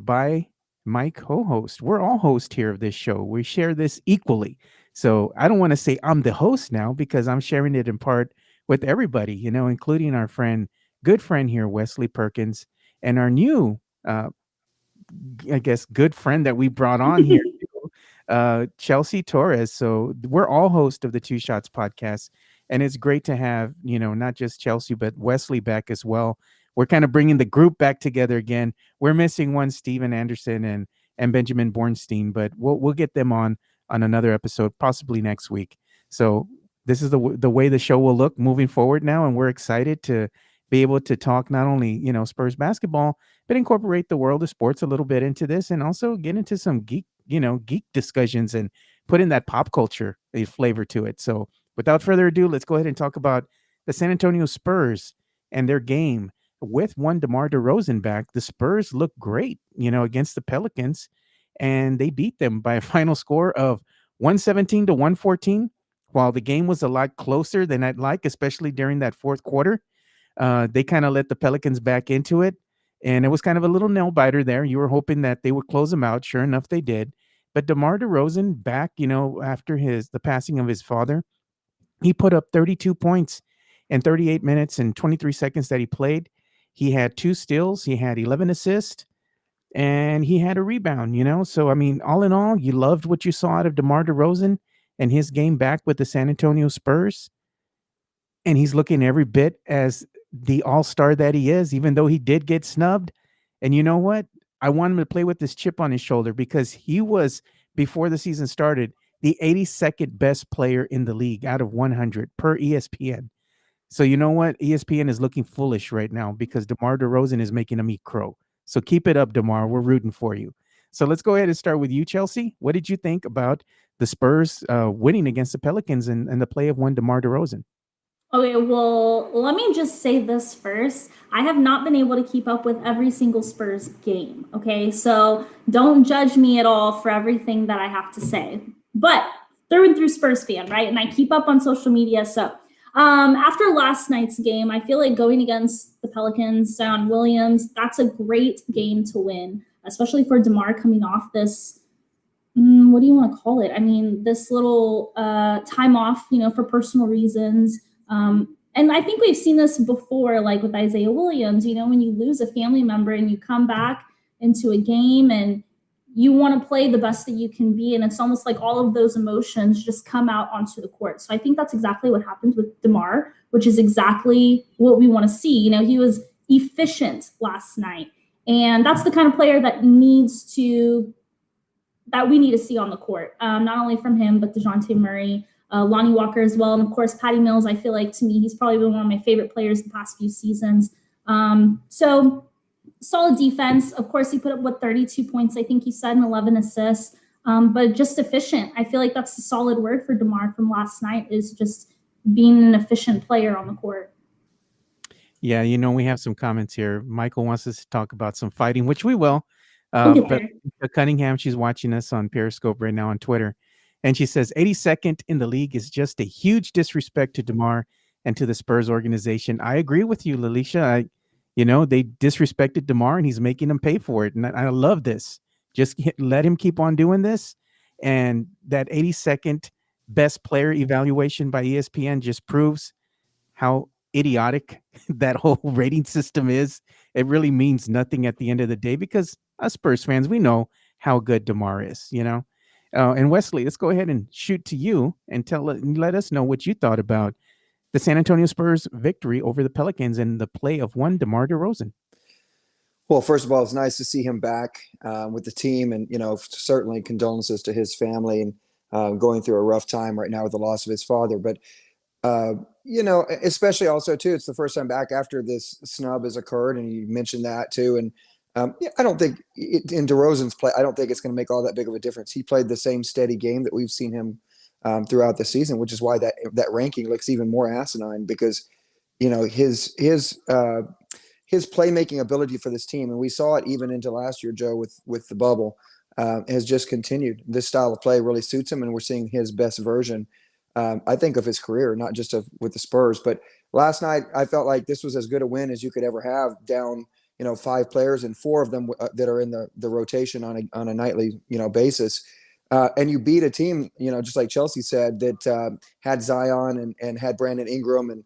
by my co-host. We're all hosts here of this show. We share this equally. So I don't want to say I'm the host now because I'm sharing it in part with everybody, including our good friend here, Wesley Perkins, and our new, I guess, good friend that we brought on here, too, Chelsea Torres. So we're all hosts of the Two Shots podcast. And it's great to have, not just Chelsea, but Wesley back as well. We're kind of bringing the group back together again. We're missing one, Steven Anderson and Benjamin Bornstein, but we'll get them on another episode, possibly next week. So this is the way the show will look moving forward now, and we're excited to be able to talk not only Spurs basketball, but incorporate the world of sports a little bit into this, and also get into some geek discussions and put in that pop culture flavor to it. So without further ado, let's go ahead and talk about the San Antonio Spurs and their game. With one DeMar DeRozan back, the Spurs look great, against the Pelicans, and they beat them by a final score of 117 to 114. While the game was a lot closer than I'd like, especially during that fourth quarter, they kind of let the Pelicans back into it, and it was kind of a little nail biter there. You were hoping that they would close them out. Sure enough, they did. But DeMar DeRozan back, after the passing of his father, he put up 32 points in 38 minutes and 23 seconds that he played. He had 2 steals, he had 11 assists, and he had a rebound. So, I mean, all in all, you loved what you saw out of DeMar DeRozan and his game back with the San Antonio Spurs. And he's looking every bit as the all-star that he is, even though he did get snubbed. And you know what? I want him to play with this chip on his shoulder because he was, before the season started, the 82nd best player in the league out of 100 per ESPN. So you know what? ESPN is looking foolish right now because DeMar DeRozan is making them eat crow. So keep it up, DeMar. We're rooting for you. So let's go ahead and start with you, Chelsea. What did you think about the Spurs winning against the Pelicans and the play of one DeMar DeRozan? Okay, well, let me just say this first. I have not been able to keep up with every single Spurs game, okay? So don't judge me at all for everything that I have to say. But through and through Spurs fan, right? And I keep up on social media. So after last night's game, I feel like going against the Pelicans, Zion Williams, that's a great game to win, especially for DeMar coming off this what do you want to call it? I mean, this little time off, for personal reasons. And I think we've seen this before, like with Isaiah Williams, when you lose a family member and you come back into a game and you want to play the best that you can be. And it's almost like all of those emotions just come out onto the court. So I think that's exactly what happened with DeMar, which is exactly what we want to see. He was efficient last night. And that's the kind of player that we need to see on the court, not only from him, but DeJounte Murray, Lonnie Walker as well. And of course, Patty Mills, I feel like to me, he's probably been one of my favorite players the past few seasons. So solid defense. Of course, he put up 32 points, I think he said, and 11 assists, but just efficient. I feel like that's the solid word for DeMar from last night, is just being an efficient player on the court. Yeah, we have some comments here. Michael wants us to talk about some fighting, which we will. But Cunningham, she's watching us on Periscope right now on Twitter. And she says 82nd in the league is just a huge disrespect to DeMar and to the Spurs organization. I agree with you, Lalisha. They disrespected DeMar and he's making them pay for it. And I love this. Just let him keep on doing this. And that 82nd best player evaluation by ESPN just proves how idiotic that whole rating system is. It really means nothing at the end of the day because us Spurs fans, we know how good DeMar is, and Wesley, let's go ahead and shoot to you and let us know what you thought about the San Antonio Spurs victory over the Pelicans and the play of one DeMar DeRozan. Well, first of all, it's nice to see him back with the team, and certainly condolences to his family and going through a rough time right now with the loss of his father. But especially also too, it's the first time back after this snub has occurred, and you mentioned that too. And I don't think in DeRozan's play, I don't think it's going to make all that big of a difference. He played the same steady game that we've seen him throughout the season, which is why that ranking looks even more asinine because, his playmaking ability for this team, and we saw it even into last year, Joe, with the bubble, has just continued. This style of play really suits him, and we're seeing his best version, I think, of his career, not just with the Spurs. But last night, I felt like this was as good a win as you could ever have down 5 players, and 4 of them that are in the rotation on a nightly, basis. And you beat a team, just like Chelsea said, that had Zion and had Brandon Ingram, and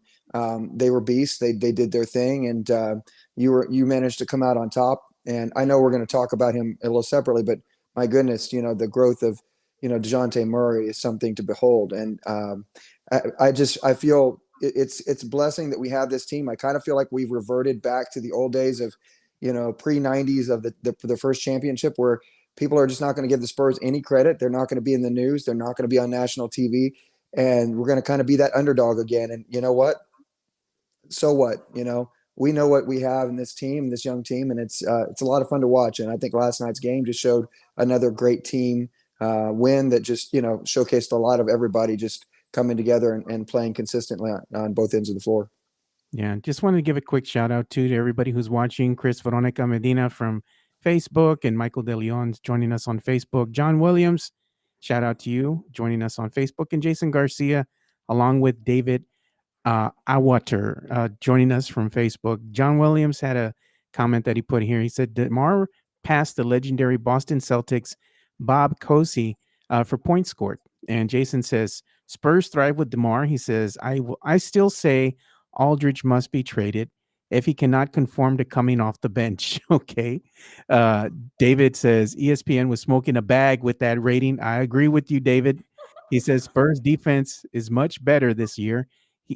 they were beasts. They did their thing, and you managed to come out on top. And I know we're going to talk about him a little separately, but my goodness, the growth of DeJounte Murray is something to behold. And I feel it's a blessing that we have this team. I kind of feel like we've reverted back to the old days of pre-90s of the first championship, where people are just not going to give the Spurs any credit. They're not going to be in the news. They're not going to be on national TV. And we're going to kind of be that underdog again. And you know what? So what? We know what we have in this team, this young team, and it's a lot of fun to watch. And I think last night's game just showed another great team win that just showcased a lot of everybody just coming together and playing consistently on both ends of the floor. Yeah, just wanted to give a quick shout out to everybody who's watching. Chris Veronica Medina from Facebook, and Michael De Leon's joining us on Facebook. John Williams, shout out to you joining us on Facebook, and Jason Garcia, along with David Awater, joining us from Facebook. John Williams had a comment that he put here. He said, DeMar passed the legendary Boston Celtics Bob Cousy for points scored. And Jason says, Spurs thrive with DeMar. He says, I still say Aldridge must be traded if he cannot conform to coming off the bench. Okay. David says, ESPN was smoking a bag with that rating. I agree with you, David. He says Spurs defense is much better this year.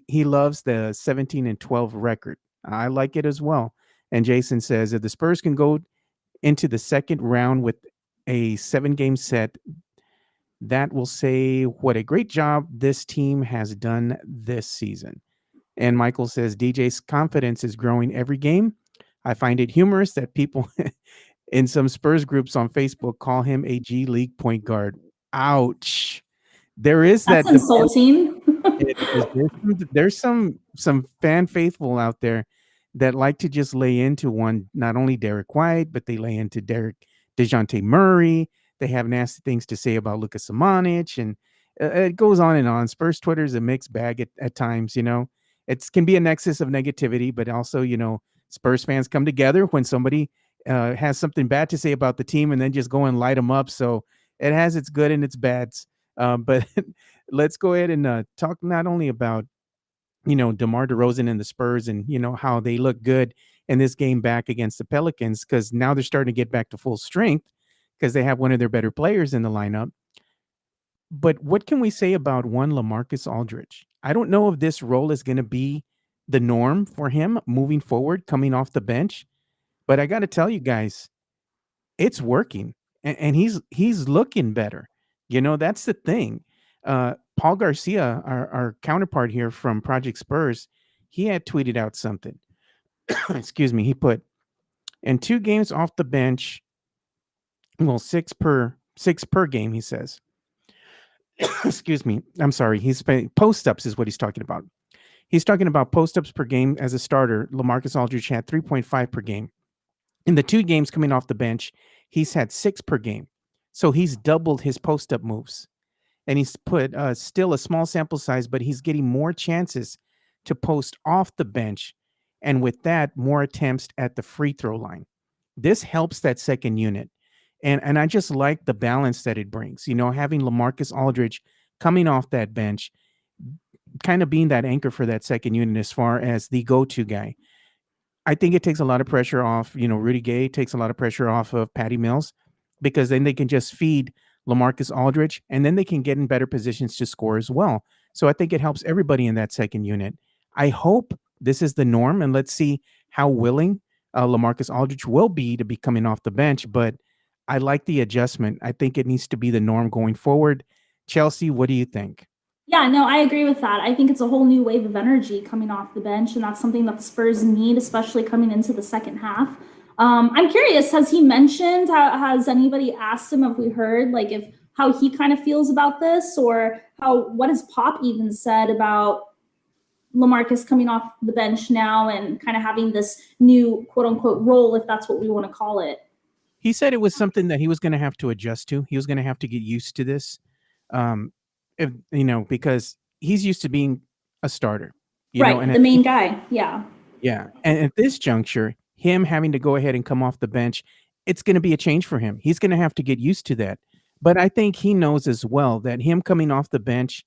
He loves the 17-12 record. I like it as well. And Jason says, if the Spurs can go into the second round with a 7-game set, that will say what a great job this team has done this season. And Michael says, DJ's confidence is growing every game. I find it humorous that people in some Spurs groups on Facebook call him a G League point guard. Ouch. There is That's that insulting. there's some fan faithful out there that like to just lay into one, not only Derek White, but they lay into DeJounte Murray. They have nasty things to say about Luka Samanic, and it goes on and on. Spurs Twitter is a mixed bag at times. It can be a nexus of negativity, but also, Spurs fans come together when somebody has something bad to say about the team and then just go and light them up. So it has its good and its bads. But let's go ahead and talk not only about, DeMar DeRozan and the Spurs and, how they look good in this game back against the Pelicans, because now they're starting to get back to full strength because they have one of their better players in the lineup. But what can we say about one LaMarcus Aldridge? I don't know if this role is going to be the norm for him moving forward, coming off the bench. But I got to tell you guys, it's working, and he's looking better. That's the thing. Paul Garcia, our counterpart here from Project Spurs, he had tweeted out something. Excuse me. He put, in 2 games off the bench, well, 6 per game, he says. Excuse me. I'm sorry. He's post-ups is what he's talking about. He's talking about post-ups per game as a starter. LaMarcus Aldridge had 3.5 per game. In the 2 games coming off the bench, he's had 6 per game. So he's doubled his post-up moves. And he's put still a small sample size, but he's getting more chances to post off the bench. And with that, more attempts at the free throw line. This helps that second unit. And I just like the balance that it brings, having LaMarcus Aldridge coming off that bench, kind of being that anchor for that second unit as far as the go-to guy. I think it takes a lot of pressure off, Rudy Gay takes a lot of pressure off of Patty Mills, because then they can just feed LaMarcus Aldridge, and then they can get in better positions to score as well. So I think it helps everybody in that second unit. I hope this is the norm, and let's see how willing LaMarcus Aldridge will be to be coming off the bench, but I like the adjustment. I think it needs to be the norm going forward. Chelsea, what do you think? Yeah, no, I agree with that. I think it's a whole new wave of energy coming off the bench, and that's something that the Spurs need, especially coming into the second half. I'm curious, has he mentioned, has anybody asked him, have we heard, like, if how he kind of feels about this, or what has Pop even said about LaMarcus coming off the bench now and kind of having this new quote unquote role, if that's what we want to call it? He said it was something that he was going to have to adjust to. He was going to have to get used to this, because he's used to being a starter, Right, and the main guy. Yeah. yeah. And at this juncture, him having to go ahead and come off the bench, it's going to be a change for him. He's going to have to get used to that. But I think he knows as well that him coming off the bench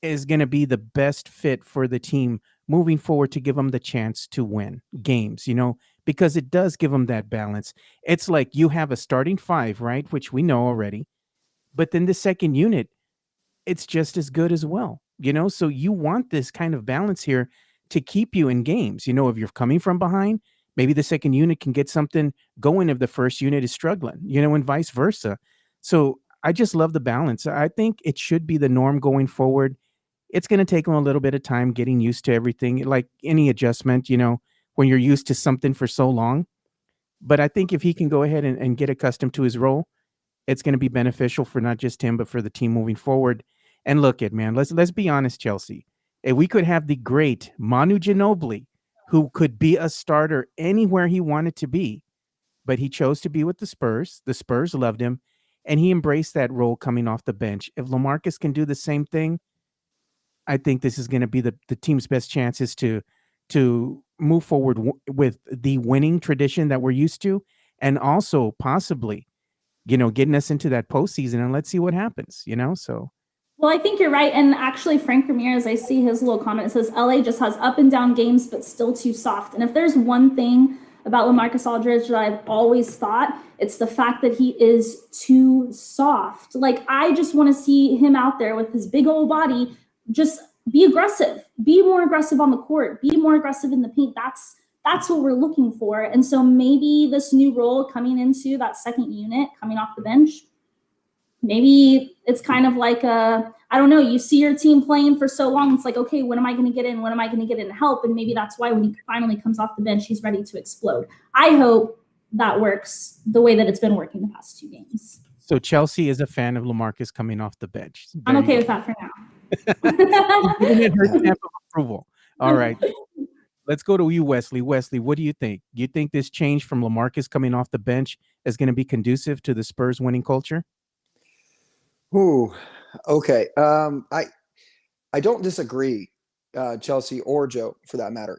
is going to be the best fit for the team moving forward to give them the chance to win games, because it does give them that balance. It's like you have a starting five, right? Which we know already. But then the second unit, it's just as good as well, So you want this kind of balance here to keep you in games. If you're coming from behind, maybe the second unit can get something going if the first unit is struggling, and vice versa. So I just love the balance. I think it should be the norm going forward. It's going to take them a little bit of time getting used to everything, like any adjustment, when you're used to something for so long. But I think if he can go ahead and get accustomed to his role, it's going to be beneficial for not just him, but for the team moving forward. And look at, man, let's be honest, Chelsea. If we could have the great Manu Ginobili, who could be a starter anywhere he wanted to be, but he chose to be with the Spurs. The Spurs loved him, and he embraced that role coming off the bench. If LaMarcus can do the same thing, I think this is going to be the team's best chances to move forward with the winning tradition that we're used to, and also possibly, getting us into that postseason, and let's see what happens. So Well, I think you're right. And actually, Frank Ramirez, I see his little comment. It says LA just has up and down games, but still too soft. And if there's one thing about LaMarcus Aldridge that I've always thought, it's the fact that he is too soft. Like, I just want to see him out there with his big old body. Just be aggressive, be more aggressive on the court, be more aggressive in the paint. That's what we're looking for. And so maybe this new role coming into that second unit, coming off the bench, maybe it's kind of like I don't know, you see your team playing for so long, it's like, okay, when am I going to get in? When am I going to get in to help? And maybe that's why when he finally comes off the bench, he's ready to explode. I hope that works the way that it's been working the past 2 games. So Chelsea is a fan of LaMarcus coming off the bench. I'm okay with that for now. Giving it her stamp of approval. All right. Let's go to you, Wesley. Wesley, what do you think? Do you think this change from LaMarcus coming off the bench is going to be conducive to the Spurs winning culture? Ooh, okay. I don't disagree, Chelsea or Joe, for that matter.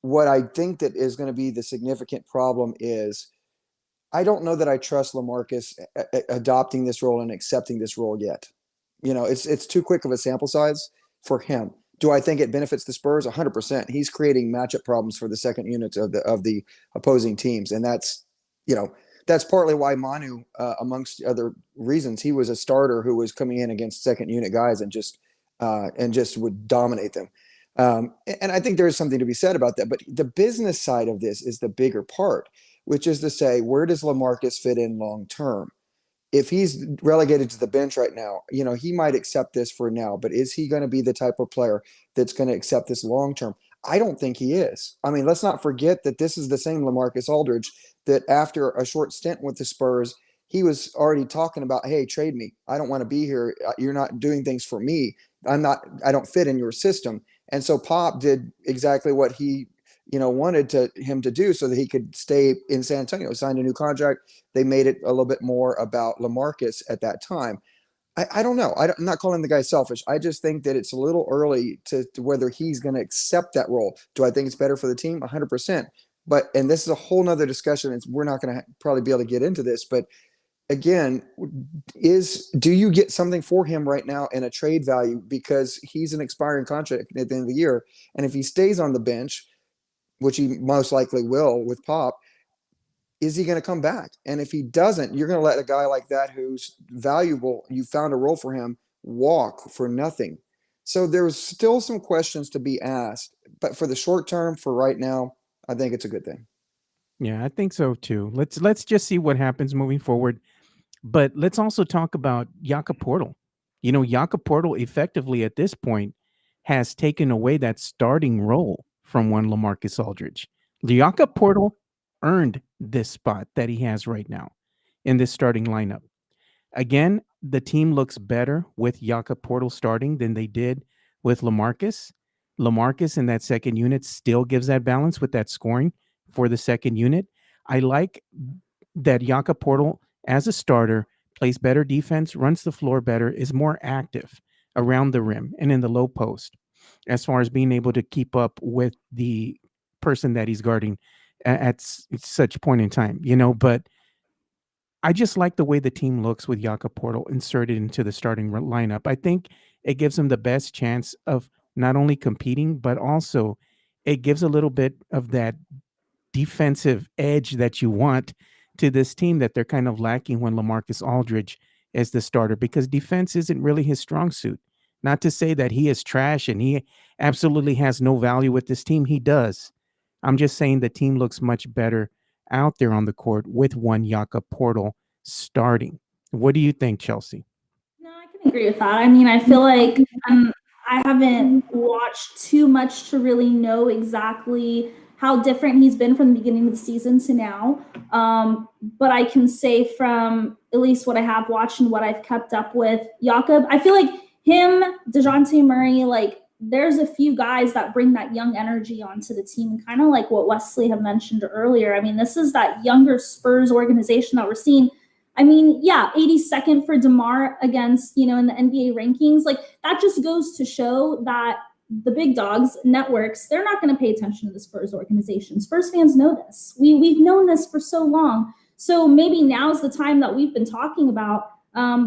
What I think that is going to be the significant problem is I don't know that I trust LaMarcus adopting this role and accepting this role yet. It's too quick of a sample size for him. Do I think it benefits the Spurs? 100%. He's creating matchup problems for the second units of the opposing teams, and that's partly why Manu, amongst other reasons, he was a starter who was coming in against second unit guys and just would dominate them. And I think there is something to be said about that. But the business side of this is the bigger part, which is to say, where does LaMarcus fit in long term? If he's relegated to the bench right now, he might accept this for now, but is he going to be the type of player that's going to accept this long term? I don't think he is. I mean, let's not forget that this is the same LaMarcus Aldridge that after a short stint with the Spurs, he was already talking about, hey, trade me. I don't want to be here. You're not doing things for me. I don't fit in your system. And so Pop did exactly what he wanted him to do so that he could stay in San Antonio, signed a new contract. They made it a little bit more about LaMarcus at that time. I don't know. I'm not calling the guy selfish. I just think that it's a little early to whether he's going to accept that role. Do I think it's better for the team? 100%. And this is a whole nother discussion. We're not going to probably be able to get into this, but again, do you get something for him right now in a trade value because he's an expiring contract at the end of the year? And if he stays on the bench, which he most likely will with Pop, is he going to come back? And if he doesn't, you're going to let a guy like that who's valuable, you found a role for him, walk for nothing. So there's still some questions to be asked. But for the short term, for right now, I think it's a good thing. Yeah, I think so too. Let's just see what happens moving forward. But let's also talk about Jakob Portal. Jakob Portal effectively at this point has taken away that starting role from one LaMarcus Aldridge. Jakob Portal earned this spot that he has right now in this starting lineup. Again, the team looks better with Jakob Portal starting than they did with LaMarcus. LaMarcus in that second unit still gives that balance with that scoring for the second unit. I like that Jakob Portal as a starter plays better defense, runs the floor better, is more active around the rim and in the low post as far as being able to keep up with the person that he's guarding. such point in time, but I just like the way the team looks with Jakob Portal inserted into the starting lineup. I think it gives him the best chance of not only competing, but also it gives a little bit of that defensive edge that you want to this team that they're kind of lacking when LaMarcus Aldridge is the starter, because defense isn't really his strong suit. Not to say that he is trash and he absolutely has no value with this team. He does. I'm just saying the team looks much better out there on the court with one Jakob Portal starting. What do you think, Chelsea? No, I can agree with that. I mean, I feel like I haven't watched too much to really know exactly how different he's been from the beginning of the season to now. But I can say from at least what I have watched and what I've kept up with Jakob, I feel like him, DeJounte Murray, like there's a few guys that bring that young energy onto the team, kind of like what Wesley had mentioned earlier. I mean, this is that younger Spurs organization that we're seeing. I mean, yeah, 82nd for DeMar against, in the NBA rankings. Like that just goes to show that the big dogs, networks, they're not going to pay attention to the Spurs organization. Spurs fans know this. We've known this for so long. So maybe now's the time that we've been talking about,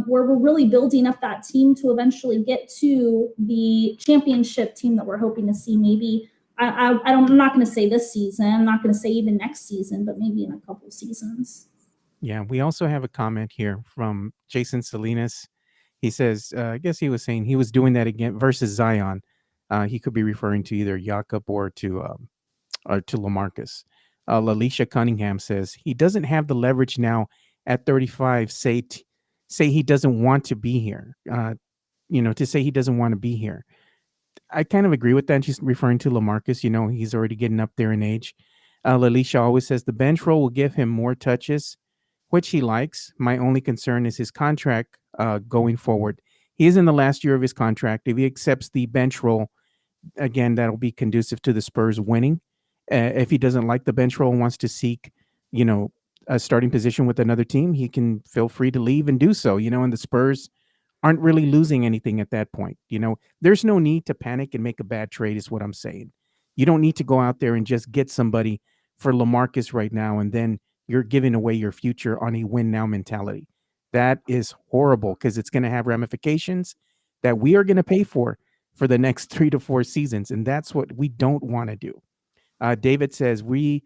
where we're really building up that team to eventually get to the championship team that we're hoping to see. Maybe I'm not going to say this season. I'm not going to say even next season, but maybe in a couple seasons. Yeah, we also have a comment here from Jason Salinas. He says, I guess he was saying he was doing that again versus Zion. He could be referring to either Jakob or to LaMarcus. Lalisha Cunningham says he doesn't have the leverage now at 35. Say he doesn't want to be here. To say he doesn't want to be here. I kind of agree with that. She's referring to LaMarcus. He's already getting up there in age. Lalisha always says the bench role will give him more touches, which he likes. My only concern is his contract going forward. He is in the last year of his contract. If he accepts the bench role, again, that'll be conducive to the Spurs winning. If he doesn't like the bench role and wants to seek, a starting position with another team, he can feel free to leave and do so. And the Spurs aren't really losing anything at that point. There's no need to panic and make a bad trade is what I'm saying. You don't need to go out there and just get somebody for LaMarcus right now and then you're giving away your future on a win now mentality. That is horrible because it's going to have ramifications that we are going to pay for the next 3 to 4 seasons. And that's what we don't want to do. David says we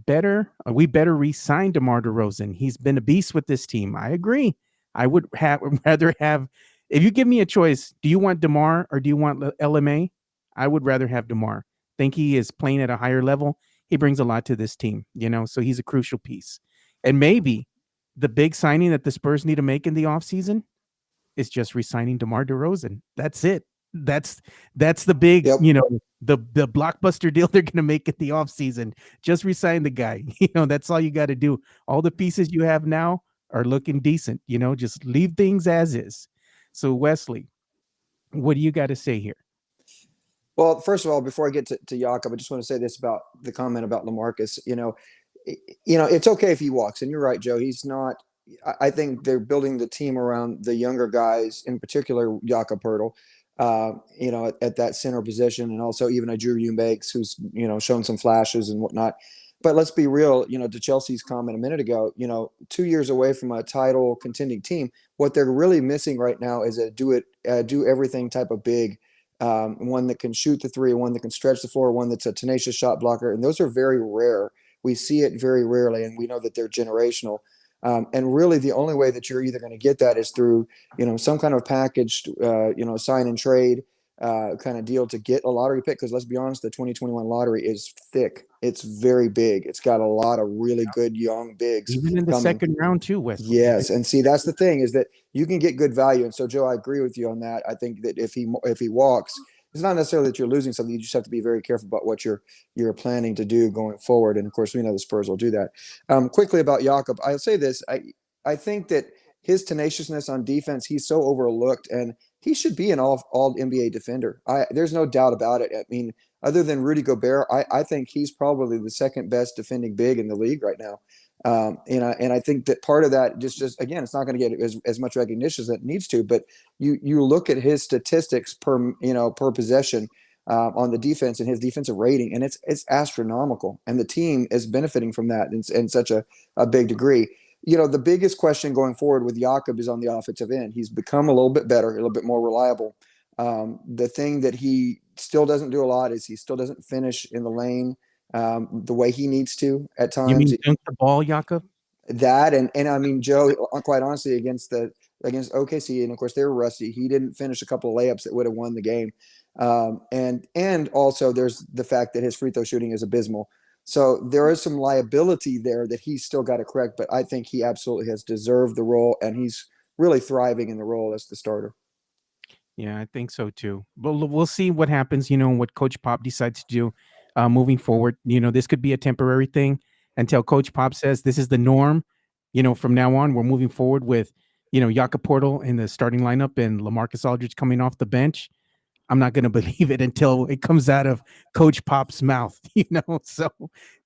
better re-sign DeMar DeRozan. He's been a beast with this team. I agree. I would rather have, if you give me a choice, do you want DeMar or do you want LMA? I would rather have DeMar. Think he is playing at a higher level. He brings a lot to this team, so he's a crucial piece. And maybe the big signing that the Spurs need to make in the offseason is just re-signing DeMar DeRozan. That's it. That's the big, the blockbuster deal they're going to make in the offseason. Just re-sign the guy. That's all you got to do. All the pieces you have now are looking decent. Just leave things as is. So, Wesley, what do you got to say here? Well, first of all, before I get to Jakob, I just want to say this about the comment about LaMarcus. It's okay if he walks, and you're right, Joe. He's not. I think they're building the team around the younger guys, in particular Jakob Poeltl, at that center position, and also even a Drew Eubanks, who's shown some flashes and whatnot. But let's be real. To Chelsea's comment a minute ago, 2 years away from a title contending team, what they're really missing right now is a do everything type of big. One that can shoot the three, one that can stretch the floor, one that's a tenacious shot blocker. And those are very rare. We see it very rarely, and we know that they're generational. And really the only way that you're either going to get that is through, some kind of packaged, sign and trade kind of deal to get a lottery pick. Because let's be honest, the 2021 lottery is thick. It's very big. It's got a lot of really good young bigs. Even in the second round too, Wesley. Yes. And see, that's the thing, is that you can get good value. And so, Joe, I agree with you on that. I think that if he walks, it's not necessarily that you're losing something. You just have to be very careful about what you're planning to do going forward. And of course, we know the Spurs will do that. Quickly about Jakob, I'll say this. I think that his tenaciousness on defense, he's so overlooked, and he should be an all NBA defender. There's no doubt about it. I mean, other than Rudy Gobert, I think he's probably the second best defending big in the league right now. And I think that part of that just again, it's not going to get as much recognition as it needs to, but you look at his statistics per possession. on the defense and his defensive rating, and it's astronomical. And the team is benefiting from that in such a big degree. The biggest question going forward with Jakob is on the offensive end. He's become a little bit better, a little bit more reliable. The thing that he still doesn't do a lot is he still doesn't finish in the lane the way he needs to at You times. mean dunk the ball, Jakob? That and I mean, Joe, quite honestly, against OKC, and of course they were rusty. He didn't finish a couple of layups that would have won the game. And also there's the fact that his free throw shooting is abysmal. So there is some liability there that he's still got to correct. But I think he absolutely has deserved the role, and he's really thriving in the role as the starter. Yeah, I think so too. But we'll see what happens, what Coach Pop decides to do moving forward. This could be a temporary thing until Coach Pop says this is the norm. From now on, we're moving forward with, Jakob Portal in the starting lineup and LaMarcus Aldridge coming off the bench. I'm not going to believe it until it comes out of Coach Pop's mouth, So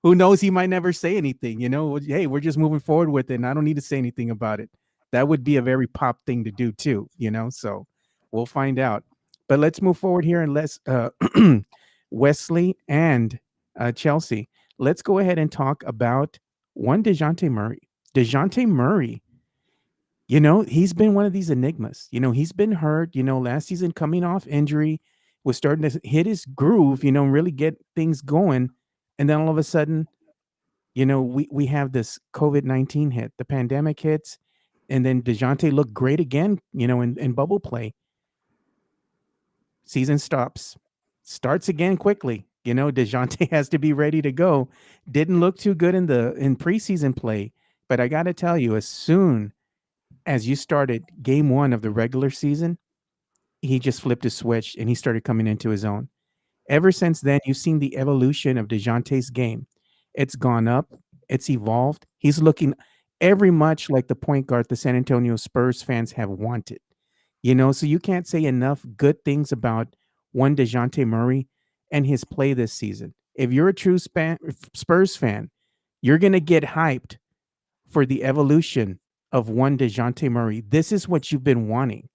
who knows? He might never say anything, Hey, we're just moving forward with it, and I don't need to say anything about it. That would be a very Pop thing to do too, So we'll find out. But let's move forward here, and let's Wesley and Chelsea. Let's go ahead and talk about one DeJounte Murray. DeJounte Murray. He's been one of these enigmas. He's been hurt, last season coming off injury, was starting to hit his groove, really get things going. And then all of a sudden, we have this COVID-19 hit, the pandemic hits, and then DeJounte looked great again, in bubble play. Season starts again quickly. DeJounte has to be ready to go. Didn't look too good in preseason play, but I got to tell you, as soon as you started game one of the regular season, he just flipped a switch and he started coming into his own. Ever since then, you've seen the evolution of DeJounte's game. It's gone up. It's evolved. He's looking every much like the point guard the San Antonio Spurs fans have wanted. So you can't say enough good things about one DeJounte Murray and his play this season. If you're a true Spurs fan, you're going to get hyped for the evolution of one DeJounte Murray. This is what you've been wanting.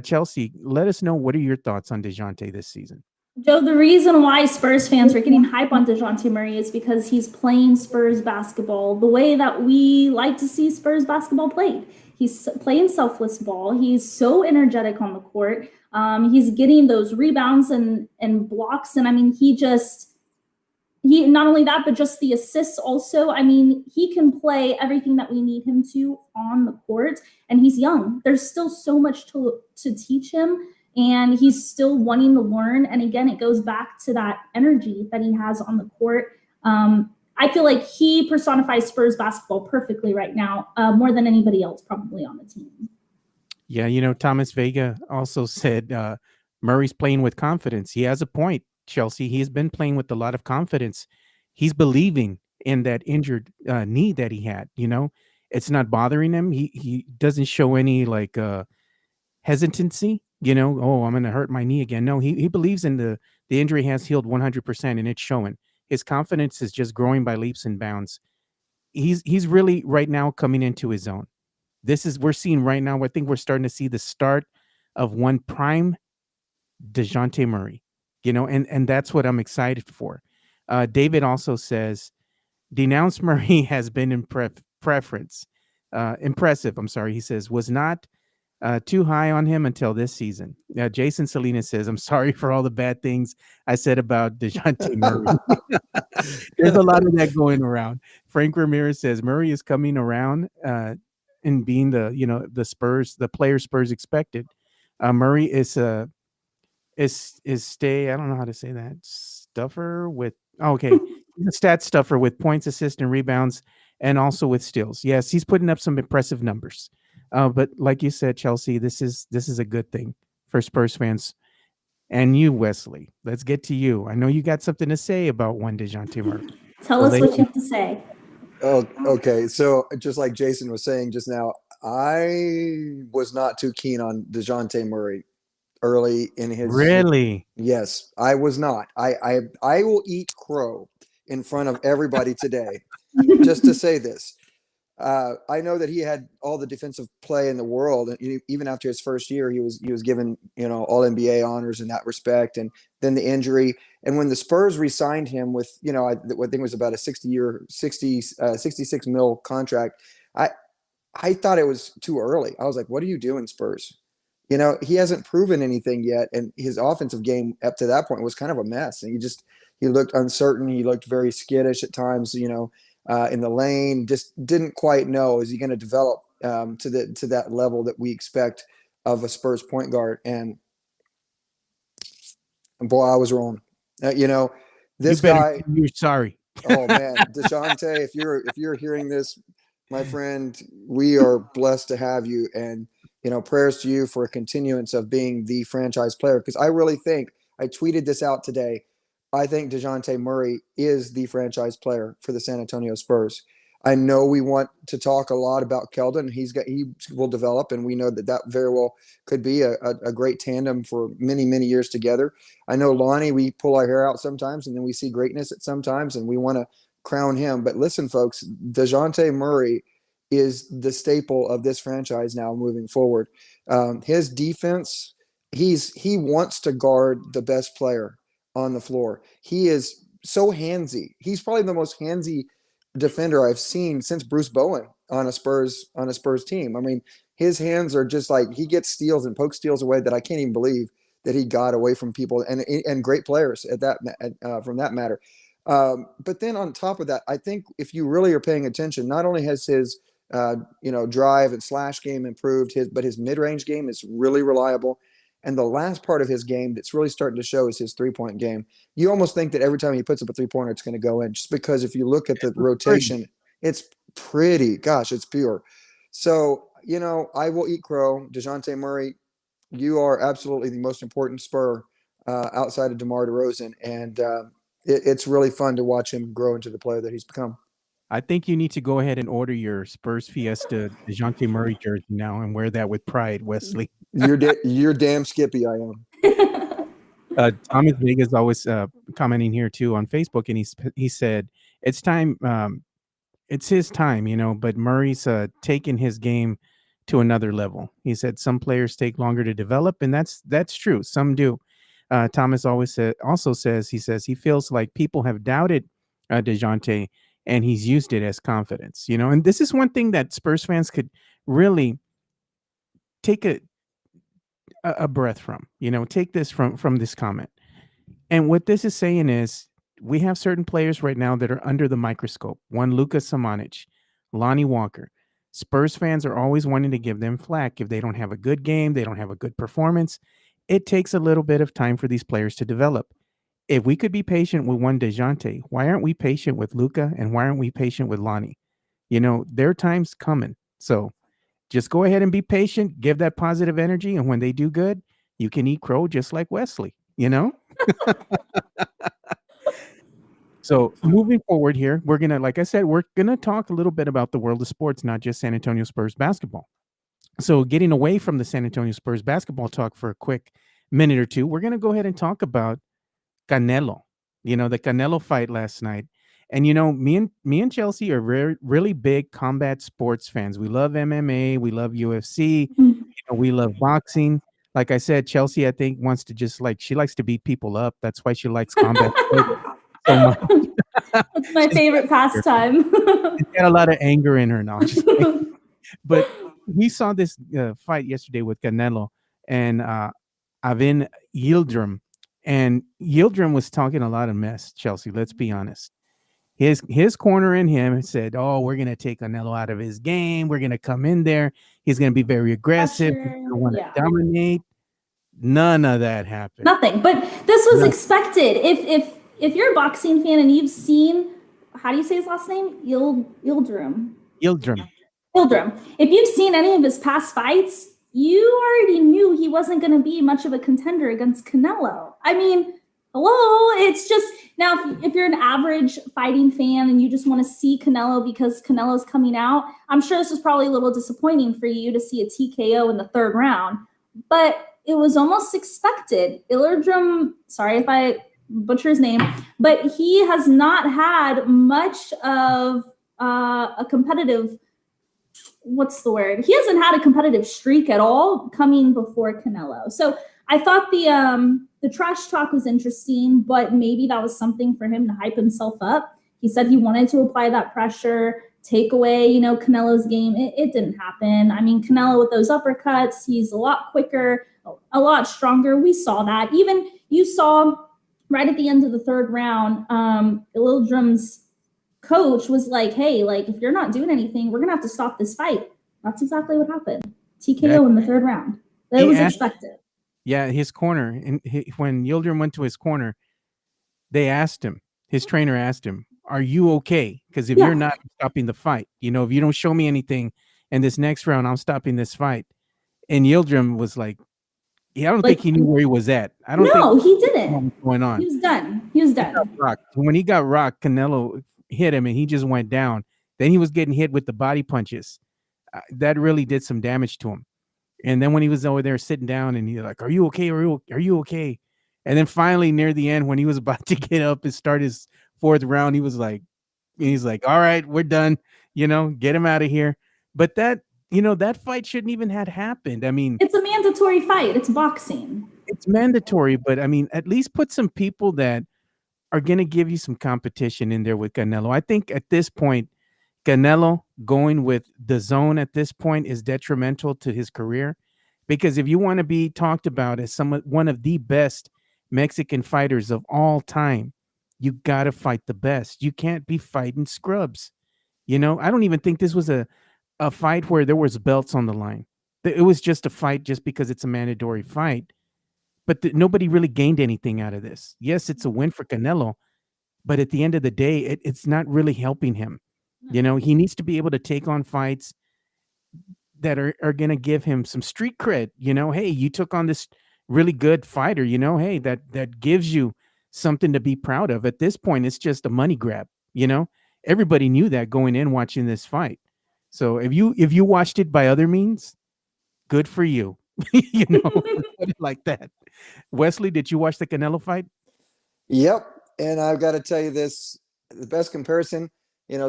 Chelsea, let us know, what are your thoughts on DeJounte this season? Joe, the reason why Spurs fans are getting hype on DeJounte Murray is because he's playing Spurs basketball the way that we like to see Spurs basketball played. He's playing selfless ball. He's so energetic on the court. He's getting those rebounds and blocks. And I mean, he not only that, but just the assists also. I mean, he can play everything that we need him to on the court, and he's young. There's still so much to teach him, and he's still wanting to learn. And again, it goes back to that energy that he has on the court. I feel like he personifies Spurs basketball perfectly right now, more than anybody else probably on the team. Yeah, Thomas Vega also said Murray's playing with confidence. He has a point, Chelsea. He has been playing with a lot of confidence. He's believing in that injured knee that he had. It's not bothering him. He doesn't show any hesitancy. Oh, I'm going to hurt my knee again. No, he believes in the injury has healed 100%, and it's showing. His confidence is just growing by leaps and bounds. He's really right now coming into his own. We're seeing right now, I think we're starting to see the start of one prime DeJounte Murray, and that's what I'm excited for. David also says, denounced Murray has been impressive. I'm sorry. He says, was not too high on him until this season. Jason Salinas says, I'm sorry for all the bad things I said about DeJounte Murray. There's a lot of that going around. Frank Ramirez says, Murray is coming around and being the player Spurs expected. Murray is I don't know how to say that, stuffer with, he's a stat stuffer with points, assists, and rebounds, and also with steals. Yes, he's putting up some impressive numbers. But like you said, Chelsea, this is a good thing for Spurs fans. And you, Wesley, let's get to you. I know you got something to say about one DeJounte Murray. Tell us what you have to say. Oh, okay. So just like Jason was saying just now, I was not too keen on DeJounte Murray early in his. Really? Yes, I was not. I will eat crow in front of everybody today just to say this. I know that he had all the defensive play in the world, and even after his first year, he was given All NBA honors in that respect, and then the injury. And when the Spurs re-signed him with I think it was about a 66 mil contract, I thought it was too early. I was like, what are you doing, Spurs? He hasn't proven anything yet, and his offensive game up to that point was kind of a mess. And he looked uncertain. He looked very skittish at times. In the lane, just didn't quite know, is he going to develop to that level that we expect of a Spurs point guard? And boy, I was wrong. This guy. You're sorry. Oh man, DeJounte, if you're hearing this, my friend, we are blessed to have you, and prayers to you for a continuance of being the franchise player. Because I really think, I tweeted this out today, I think DeJounte Murray is the franchise player for the San Antonio Spurs. I know we want to talk a lot about Keldon. He will develop, and we know that very well could be a great tandem for many, many years together. I know Lonnie, we pull our hair out sometimes, and then we see greatness at sometimes, and we want to crown him. But listen, folks, DeJounte Murray is the staple of this franchise now moving forward. His defense, he wants to guard the best player on the floor. He is so handsy. He's probably the most handsy defender I've seen since Bruce Bowen on a Spurs team. I mean, his hands are just like, he gets steals and pokes steals away that I can't even believe that he got away from people and great players from that matter. But then on top of that, I think if you really are paying attention, not only has his drive and slash game improved, but his mid-range game is really reliable. And the last part of his game that's really starting to show is his three-point game. You almost think that every time he puts up a three-pointer, it's going to go in, just because if you look at the rotation, it's pretty. Gosh, it's pure. So, I will eat crow. DeJounte Murray, you are absolutely the most important Spur outside of DeMar DeRozan. And it's really fun to watch him grow into the player that he's become. I think you need to go ahead and order your Spurs Fiesta DeJounte Murray jersey now and wear that with pride, Wesley. You're damn skippy, I am. Thomas Vega's always commenting here too on Facebook, and he said it's time. It's his time, but Murray's taken his game to another level. He said some players take longer to develop, and that's true. Some do. Thomas also says he feels like people have doubted DeJounte, and he's used it as confidence. And this is one thing that Spurs fans could really take a breath from. Take this from this comment. And what this is saying is, we have certain players right now that are under the microscope. One, Luka Samanic, Lonnie Walker. Spurs fans are always wanting to give them flack if they don't have a good game, they don't have a good performance. It takes a little bit of time for these players to develop. If we could be patient with one DeJounte, why aren't we patient with Luka, and why aren't we patient with Lonnie? Their time's coming. So just go ahead and be patient, give that positive energy, and when they do good, you can eat crow just like Wesley, So moving forward here, we're going to talk a little bit about the world of sports, not just San Antonio Spurs basketball. So getting away from the San Antonio Spurs basketball talk for a quick minute or two, we're going to go ahead and talk about Canelo, the Canelo fight last night. And, me and Chelsea are really big combat sports fans. We love MMA. We love UFC. We love boxing. Like I said, Chelsea, I think, wants to she likes to beat people up. That's why she likes combat sports so much. It's my favorite pastime. She's got a lot of anger in her now. But we saw this fight yesterday with Canelo and Avin Yildirim. And Yildirim was talking a lot of mess, Chelsea. Let's be honest. His corner in him said, "Oh, we're going to take Canelo out of his game. We're going to come in there. He's going to be very aggressive. He's going to want to dominate." None of that happened. Nothing. But this was expected. If you're a boxing fan and you've seen, how do you say his last name? Yildirim. If you've seen any of his past fights, you already knew he wasn't going to be much of a contender against Canelo. I mean, hello, it's just, now if you're an average fighting fan and you just want to see Canelo because Canelo's coming out, I'm sure this was probably a little disappointing for you to see a TKO in the third round, but it was almost expected. Yildirim, sorry if I butcher his name, but he has not had much of a competitive what's the word? He hasn't had a competitive streak at all coming before Canelo. So I thought the trash talk was interesting, but maybe that was something for him to hype himself up. He said he wanted to apply that pressure, take away, Canelo's game. It didn't happen. I mean, Canelo with those uppercuts, he's a lot quicker, a lot stronger. We saw that. Even you saw right at the end of the third round, Ildrum's coach was like, hey, like, if you're not doing anything, we're going to have to stop this fight. That's exactly what happened. TKO in the third round. That was expected. Yeah, his corner. And when Yildirim went to his corner, they asked him, his trainer asked him, are you okay? Because if you're not stopping the fight, if you don't show me anything in this next round, I'm stopping this fight. And Yildirim was like, I don't think he knew where he was at. I don't think he didn't. What was going on. He was done. He was done. When he got rocked, Canelo hit him and he just went down. Then he was getting hit with the body punches. That really did some damage to him. And then when he was over there sitting down and he's like, are you okay? Are you okay? And then finally near the end, when he was about to get up and start his fourth round, he's like, all right, we're done. Get him out of here. But that fight shouldn't even have happened. I mean, it's a mandatory fight. It's boxing. It's mandatory, but I mean, at least put some people that are going to give you some competition in there with Canelo. I think at this point, Canelo going with the zone at this point is detrimental to his career, because if you want to be talked about as one of the best Mexican fighters of all time, you got to fight the best. You can't be fighting scrubs. I don't even think this was a fight where there was belts on the line. It was just a fight just because it's a mandatory fight. But nobody really gained anything out of this. Yes, it's a win for Canelo, but at the end of the day, it's not really helping him. He needs to be able to take on fights that are going to give him some street cred. Hey, you took on this really good fighter, hey, that gives you something to be proud of. At this point, it's just a money grab. Everybody knew that going in watching this fight. So if you watched it by other means, good for you. Put it like that. Wesley, did you watch the Canelo fight? Yep. And I've got to tell you this, the best comparison,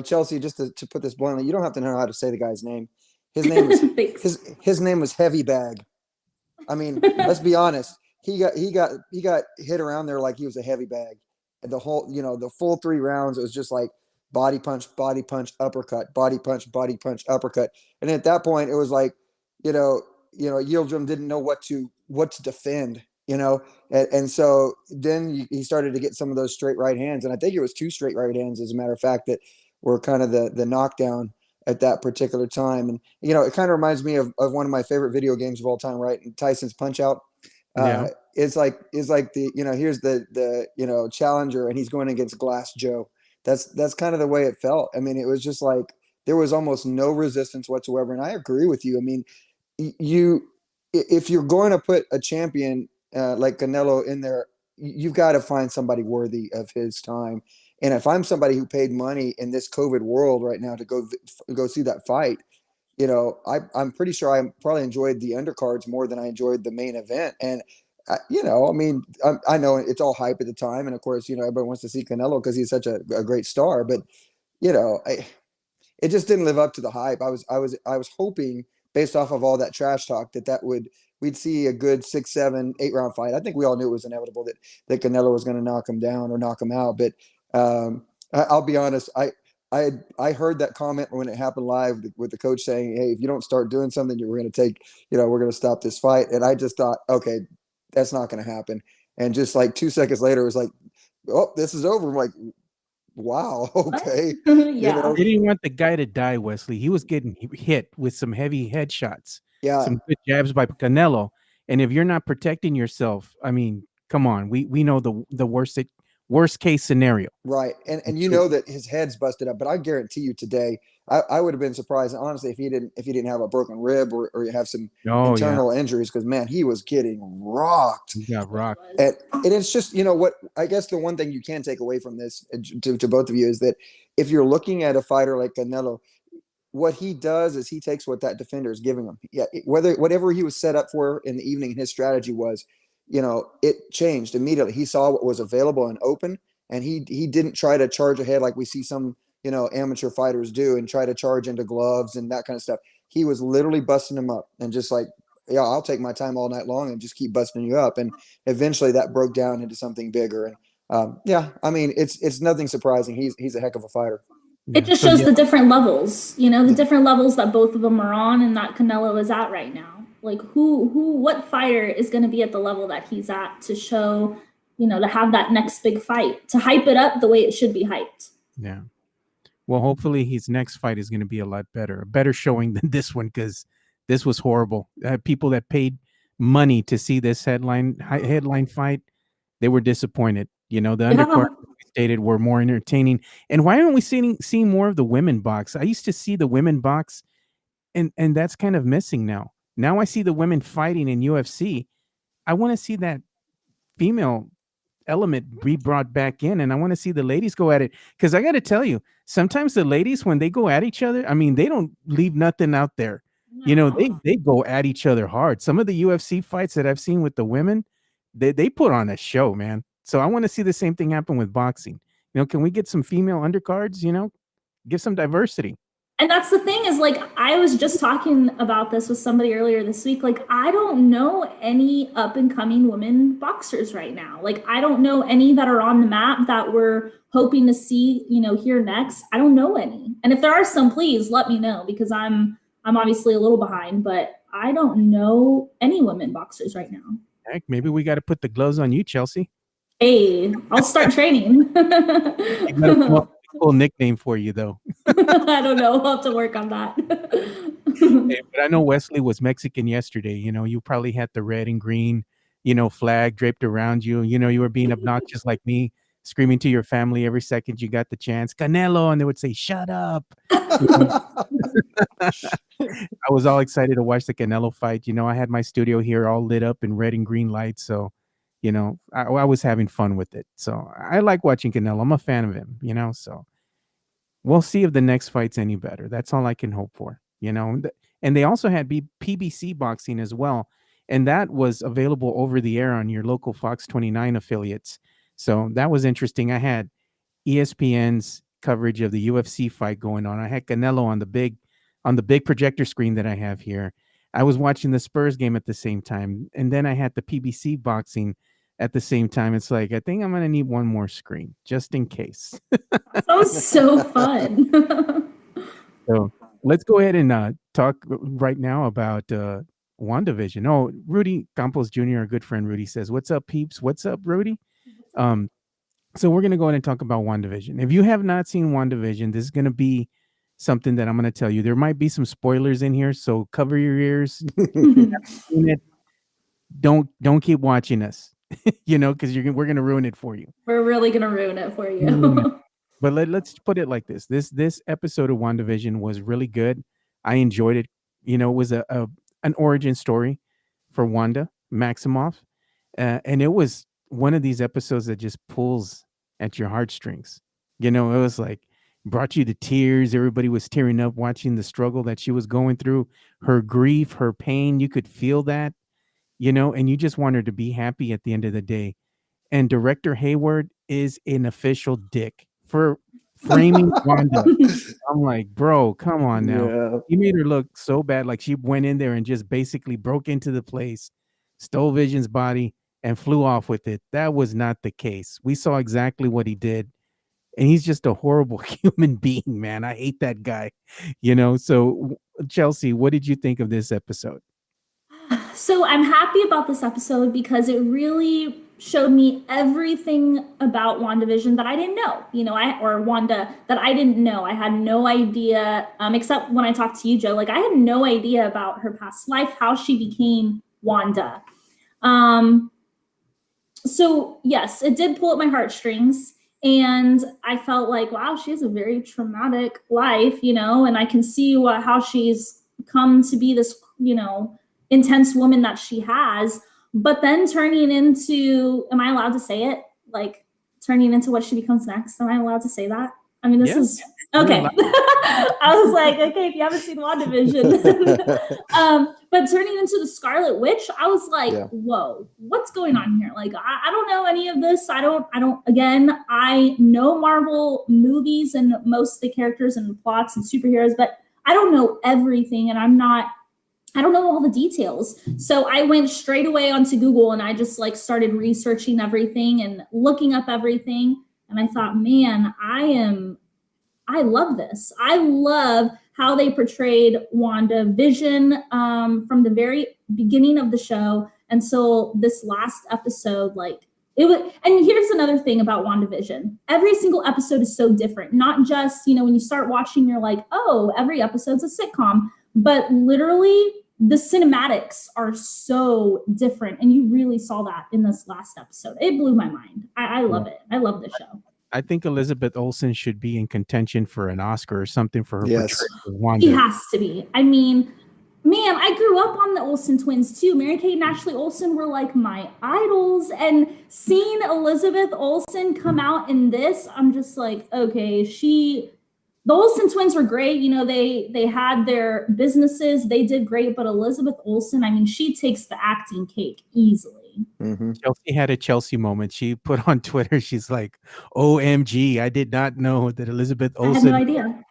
Chelsea, just to put this bluntly, you don't have to know how to say the guy's name. His name was his name was Heavy Bag. I mean, let's be honest. He got hit around there like he was a heavy bag. And the whole, the full 3 rounds, it was just like body punch, uppercut, body punch, uppercut. And at that point, it was like, Yildirim didn't know what to defend, and so then he started to get some of those straight right hands, and I think it was 2 straight right hands, as a matter of fact, that were kind of the knockdown at that particular time. And it kind of reminds me of one of my favorite video games of all time, right? Tyson's Punch Out. It's like the here's the challenger, and he's going against Glass Joe. That's kind of the way it felt. I mean, it was just like there was almost no resistance whatsoever. And I agree with you. I mean, if you're going to put a champion like Canelo in there, you've got to find somebody worthy of his time. And if I'm somebody who paid money in this COVID world right now to go see that fight, I'm pretty sure I probably enjoyed the undercards more than I enjoyed the main event. And I mean, I know it's all hype at the time, and of course, everybody wants to see Canelo because he's such a great star. But it just didn't live up to the hype. I was hoping, based off of all that trash talk, we'd see a good 6, 7, 8 round fight. I think we all knew it was inevitable that Canelo was going to knock him down or knock him out. But I'll be honest, I heard that comment when it happened live with the coach saying, "Hey, if you don't start doing something, we're going to take, we're going to stop this fight." And I just thought, okay, that's not going to happen. And just like 2 seconds later, it was like, "Oh, this is over." I'm like, wow, okay. Yeah. They didn't want the guy to die, Wesley. He was getting hit with some heavy headshots. Yeah. Some good jabs by Canelo. And if you're not protecting yourself, I mean, come on. We know the worst case scenario. Right. And that his head's busted up, but I guarantee you today, I would have been surprised, honestly, if he didn't have a broken rib or have some internal injuries, because man, he was getting rocked. He got rocked. And it's just, what I guess the one thing you can take away from this to both of you is that if you're looking at a fighter like Canelo, what he does is he takes what that defender is giving him. Yeah, whatever he was set up for in the evening, his strategy was, it changed immediately. He saw what was available and open, and he didn't try to charge ahead like we see some amateur fighters do and try to charge into gloves and that kind of stuff. he was literally busting him up and just like, yeah, I'll take my time all night long and just keep busting you up. And eventually that broke down into something bigger. And yeah, I mean, it's nothing surprising. He's a heck of a fighter. It Yeah. just So shows yeah, the different levels, the different levels that both of them are on and that Canelo is at right now. Like what fighter is going to be at the level that he's at to show, to have that next big fight, to hype it up the way it should be hyped. yeah. Well, hopefully his next fight is going to be a better showing than this one, because this was horrible. People that paid money to see this headline fight, they were disappointed. The undercard, Yeah. like we stated, were more entertaining. And why aren't we seeing more of the women box? I used to see the women box, and that's kind of missing now. Now I see the women fighting in UFC. I want to see that female element be brought back in, and I want to see the ladies go at it, because I got to tell you, sometimes the ladies, when they go at each other, I mean, they don't leave nothing out there. No. They go at each other hard. Some of the UFC fights that I've seen with the women, they put on a show, man. So I want to see the same thing happen with boxing. Can we get some female undercards? Give some diversity. And that's the thing is, like, I was just talking about this with somebody earlier this week. Like, I don't know any up and coming women boxers right now. Like, I don't know any that are on the map that we're hoping to see, here next. I don't know any. And if there are some, please let me know, because I'm obviously a little behind, but I don't know any women boxers right now. Heck, maybe we got to put the gloves on you, Chelsea. Hey, I'll start training. You got to come up with a cool nickname for you, though. I don't know. We'll have to work on that. Hey, but I know Wesley was Mexican yesterday. You probably had the red and green, flag draped around you. You were being obnoxious like me, screaming to your family every second you got the chance, Canelo, and they would say, "Shut up." I was all excited to watch the Canelo fight. I had my studio here all lit up in red and green lights, so I was having fun with it. So I like watching Canelo. I'm a fan of him. So we'll see if the next fight's any better. That's all I can hope for. And they also had PBC boxing as well, and that was available over the air on your local Fox 29 affiliates. So that was interesting. I had ESPN's coverage of the UFC fight going on. I had Canelo on the big projector screen that I have here. I was watching the Spurs game at the same time, and then I had the PBC boxing at the same time. It's like, I think I'm going to need one more screen just in case. That was so fun. So let's go ahead and talk right now about WandaVision. Oh, Rudy Campos Jr., our good friend Rudy, says, "What's up, peeps? What's up, Rudy?" So we're going to go ahead and talk about WandaVision. If you have not seen WandaVision, this is going to be something that I'm going to tell you. There might be some spoilers in here, so cover your ears. Don't keep watching us, because we're going to ruin it for you. We're really going to ruin it for you. But let's put it like this. This episode of WandaVision was really good. I enjoyed it. It was an origin story for Wanda Maximoff. And it was one of these episodes that just pulls at your heartstrings. It was like, brought you to tears. Everybody was tearing up watching the struggle that she was going through, her grief, her pain. You could feel that, and you just want her to be happy at the end of the day. And director Hayward is an official dick for framing Wanda. I'm like, bro, come on now. Yeah. He made her look so bad. Like she went in there and just basically broke into the place, stole Vision's body, and flew off with it. That was not the case. We saw exactly what he did. And he's just a horrible human being, man. I hate that guy. So Chelsea, what did you think of this episode? So I'm happy about this episode because it really showed me everything about WandaVision that I didn't know, or Wanda that I didn't know. I had no idea, except when I talked to you, Joe, like I had no idea about her past life, how she became Wanda. So yes, it did pull at my heartstrings. And I felt like, wow, she has a very traumatic life, and I can see how she's come to be this, intense woman that she has. But then turning into, am I allowed to say it? Like turning into what she becomes next. Am I allowed to say that? I mean, this is okay. I was like, okay, if you haven't seen WandaVision. But turning into the Scarlet Witch, I was like, whoa, what's going on here? Like, I don't know any of this. Again, I know Marvel movies and most of the characters and plots and superheroes, but I don't know everything, and I don't know all the details. So I went straight away onto Google and I just like started researching everything and looking up everything. And I thought, man, I love this. I love how they portrayed WandaVision from the very beginning of the show until this last episode. Like it was, and here's another thing about WandaVision. Every single episode is so different. Not just, when you start watching, you're like, oh, every episode's a sitcom, but literally the cinematics are so different. And you really saw that in this last episode. It blew my mind. I love it. I love the show. I think Elizabeth Olsen should be in contention for an Oscar or something for her Yes. portrayal of Wanda. She has to be. I mean, man, I grew up on the Olsen twins too. Mary-Kate and Ashley Olsen were like my idols. And seeing Elizabeth Olsen come out in this, I'm just like, okay, the Olsen twins were great. They had their businesses. They did great. But Elizabeth Olsen, I mean, she takes the acting cake easily. Mm-hmm. Chelsea had a Chelsea moment. She put on Twitter, she's like, OMG, I did not know that Elizabeth Olsen I had no idea.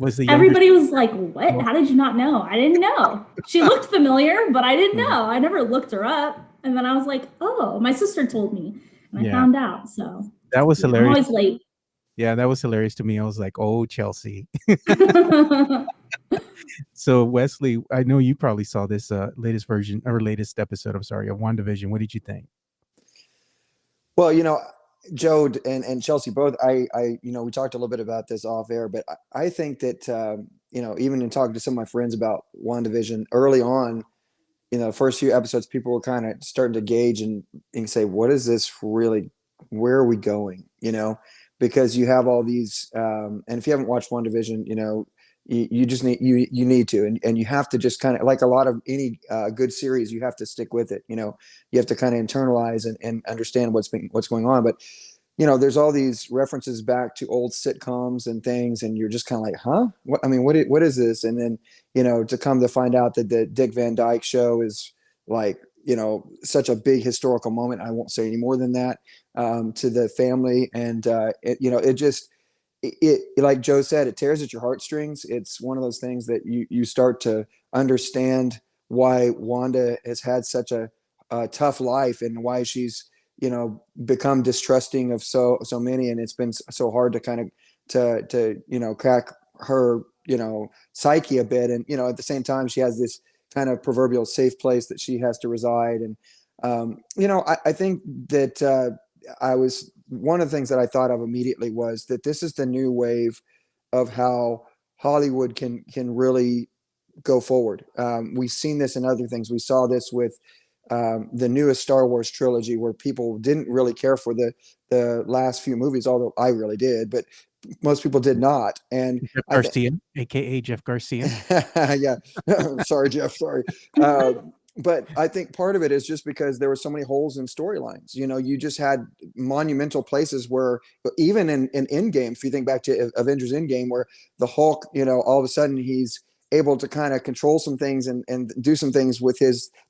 was the Everybody was like, what? How did you not know? I didn't know. She looked familiar, but I didn't know. I never looked her up. And then I was like, oh, my sister told me. And I found out. So that was hilarious. I'm always late. Yeah, that was hilarious to me. I was like, oh, Chelsea. So Wesley, I know you probably saw this latest episode, of WandaVision. What did you think? Well, Joe and Chelsea both, we talked a little bit about this off air, but I think that, even in talking to some of my friends about WandaVision early on, the first few episodes, people were kind of starting to gauge and say, what is this really, where are we going? Because you have all these, and if you haven't watched WandaVision, you just need to, and you have to just kind of, like a lot of any good series, you have to stick with it. You have to kind of internalize and understand what's going on. But there's all these references back to old sitcoms and things, and you're just kind of like, huh? What is this? And then to come to find out that the Dick Van Dyke Show is like such a big historical moment. I won't say any more than that to the family, and it just. It like Joe said, it tears at your heartstrings. It's one of those things that you start to understand why Wanda has had such a tough life and why she's become distrusting of so many, and it's been so hard to kind of to crack her psyche a bit, and at the same time she has this kind of proverbial safe place that she has to reside, and I think that one of the things that I thought of immediately was that this is the new wave of how Hollywood can really go forward. We've seen this in other things. We saw this with the newest Star Wars trilogy, where people didn't really care for the last few movies, although I really did, but most people did not. And Jeff Garcia, aka Jeff Garcia. Yeah. Sorry, Jeff. Sorry. But I think part of it is just because there were so many holes in storylines. You just had monumental places where, even in Endgame, if you think back to Avengers Endgame, where the Hulk, all of a sudden he's able to kind of control some things and do some things with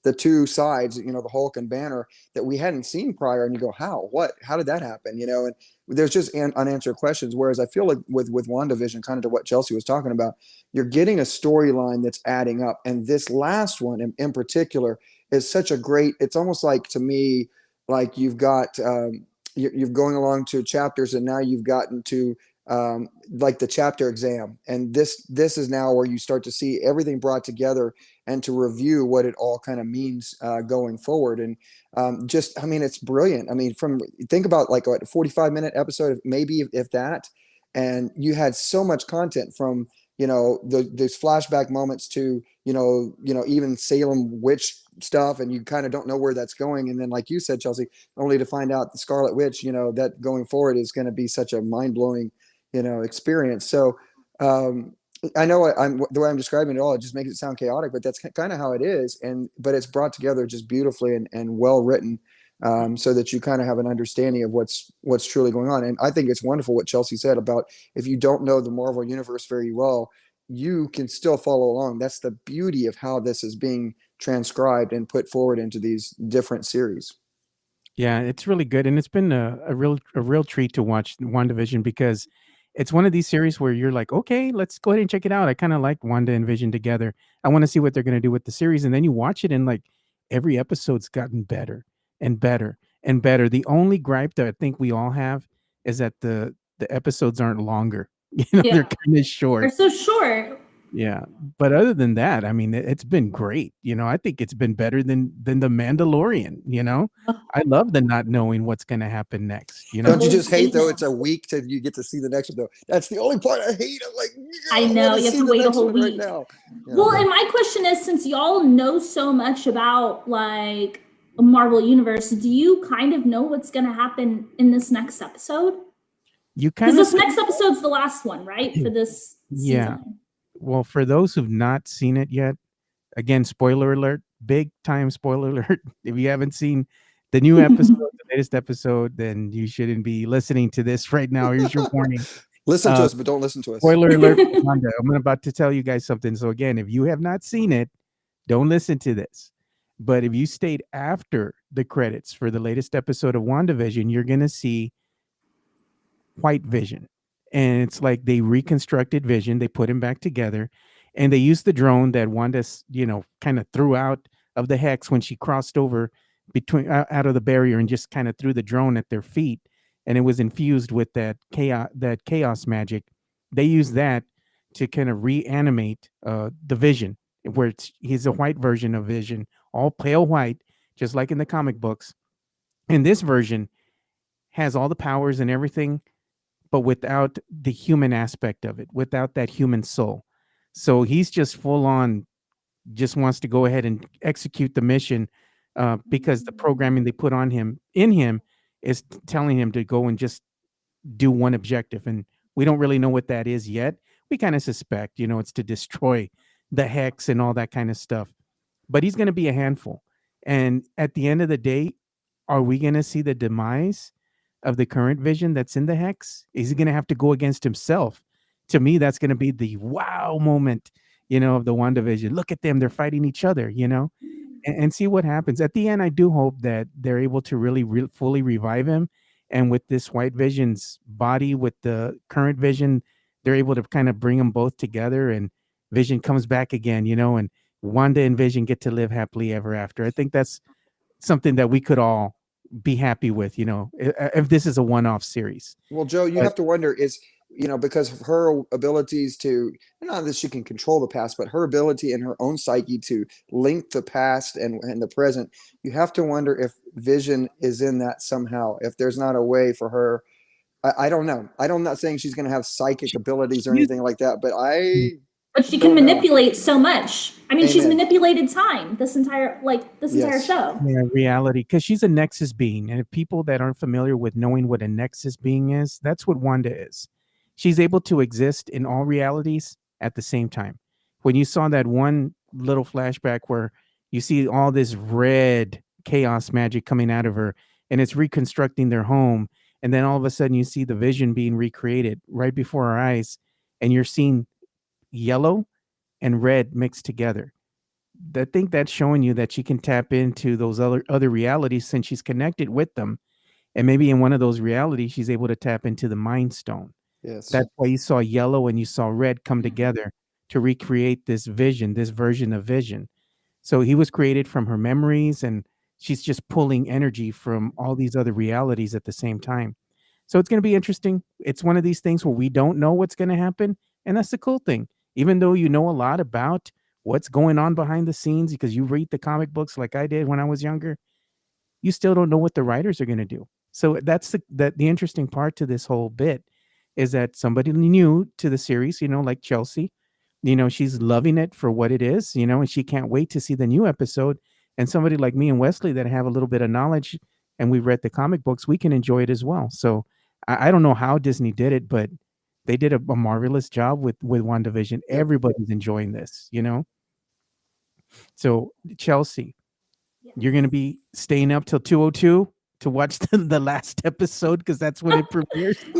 the two sides, the Hulk and Banner, that we hadn't seen prior. And you go, how did that happen? And there's just unanswered questions. Whereas I feel like with WandaVision, kind of to what Chelsea was talking about, you're getting a storyline that's adding up. And this last one in particular is such a great, it's almost like, to me, like you've got, you're going along to chapters, and now you've gotten to like the chapter exam. And this is now where you start to see everything brought together and to review what it all kind of means going forward. And it's brilliant. Think about like a 45-minute episode, maybe if that, and you had so much content from, those flashback moments to, even Salem witch stuff, and you kind of don't know where that's going. And then, like you said, Chelsea, only to find out the Scarlet Witch, that going forward is going to be such a mind-blowing, experience. So I know the way I'm describing it all, it just makes it sound chaotic, but that's kind of how it is. But it's brought together just beautifully and well written, so that you kind of have an understanding of what's truly going on. And I think it's wonderful what Chelsea said about, if you don't know the Marvel universe very well, you can still follow along. That's the beauty of how this is being transcribed and put forward into these different series. Yeah, it's really good, and it's been a real treat to watch WandaVision, because it's one of these series where you're like, okay, let's go ahead and check it out. I kind of like Wanda and Vision together. I want to see what they're going to do with the series. And then you watch it and like every episode's gotten better and better and better. The only gripe that I think we all have is that the episodes aren't longer. They're Yeah. kind of short. They're so short. Yeah. But other than that, I mean, it's been great. I think it's been better than The Mandalorian. I love the not knowing what's going to happen next. Don't you just hate though? It's a week till you get to see the next one though. That's the only part I hate. I'm like, I know you have to wait a whole week. Right now. Yeah. Well, and my question is, since y'all know so much about like Marvel Universe, do you kind of know what's going to happen in this next episode? You kind Because of this next episode's the last one, right? For this season. Yeah. Well, for those who've not seen it yet, again, spoiler alert, big time spoiler alert. If you haven't seen the new episode, the latest episode, then you shouldn't be listening to this right now. Here's your warning. Listen to us, but don't listen to us. Spoiler alert, Wanda. I'm about to tell you guys something. So again, if you have not seen it, don't listen to this. But if you stayed after the credits for the latest episode of WandaVision, you're going to see White Vision. And it's like they reconstructed Vision, they put him back together, and they used the drone that Wanda, kind of threw out of the hex when she crossed over out of the barrier and just kind of threw the drone at their feet, and it was infused with that chaos magic. They used that to kind of reanimate the Vision, where he's a white version of Vision, all pale white, just like in the comic books. And this version has all the powers and everything, but without the human aspect of it, without that human soul. So he's just full on, just wants to go ahead and execute the mission because the programming they put on him, in him, is telling him to go and just do one objective. And we don't really know what that is yet. We kind of suspect, it's to destroy the hex and all that kind of stuff. But he's going to be a handful. And at the end of the day, are we going to see the demise of the current Vision that's in the hex? Is he going to have to go against himself? To me, that's going to be the wow moment, of the WandaVision. Look at them. They're fighting each other, and see what happens. At the end, I do hope that they're able to really fully revive him. And with this White Vision's body, with the current Vision, they're able to kind of bring them both together, and Vision comes back again, and Wanda and Vision get to live happily ever after. I think that's something that we could all be happy with, if this is a one-off series. Well, Joe, you have to wonder is, because of her abilities to, not that she can control the past, but her ability in her own psyche to link the past and the present, you have to wonder if Vision is in that somehow, if there's not a way for her. I don't know. I'm not saying she's going to have psychic abilities or anything like that, but But she can manipulate so much. I mean, Amen. She's manipulated time this entire show. Yeah, reality, because she's a Nexus being. And if people that aren't familiar with knowing what a Nexus being is, that's what Wanda is. She's able to exist in all realities at the same time. When you saw that one little flashback where you see all this red chaos magic coming out of her, and it's reconstructing their home, and then all of a sudden you see the Vision being recreated right before our eyes, and you're seeing yellow and red mixed together. I think that's showing you that she can tap into those other realities since she's connected with them. And maybe in one of those realities, she's able to tap into the Mind Stone. Yes. That's why you saw yellow and you saw red come together to recreate this Vision, this version of Vision. So he was created from her memories, and she's just pulling energy from all these other realities at the same time. So it's going to be interesting. It's one of these things where we don't know what's going to happen. And that's the cool thing. Even though you know a lot about what's going on behind the scenes, because you read the comic books like I did when I was younger, you still don't know what the writers are going to do. So that's the interesting part to this whole bit, is that somebody new to the series, like Chelsea, she's loving it for what it is, and she can't wait to see the new episode. And somebody like me and Wesley that have a little bit of knowledge and we've read the comic books, we can enjoy it as well. So I don't know how Disney did it, but they did a marvelous job with WandaVision. Everybody's enjoying this, So Chelsea, you're going to be staying up till 2:02 to watch the last episode because that's when it premieres. No,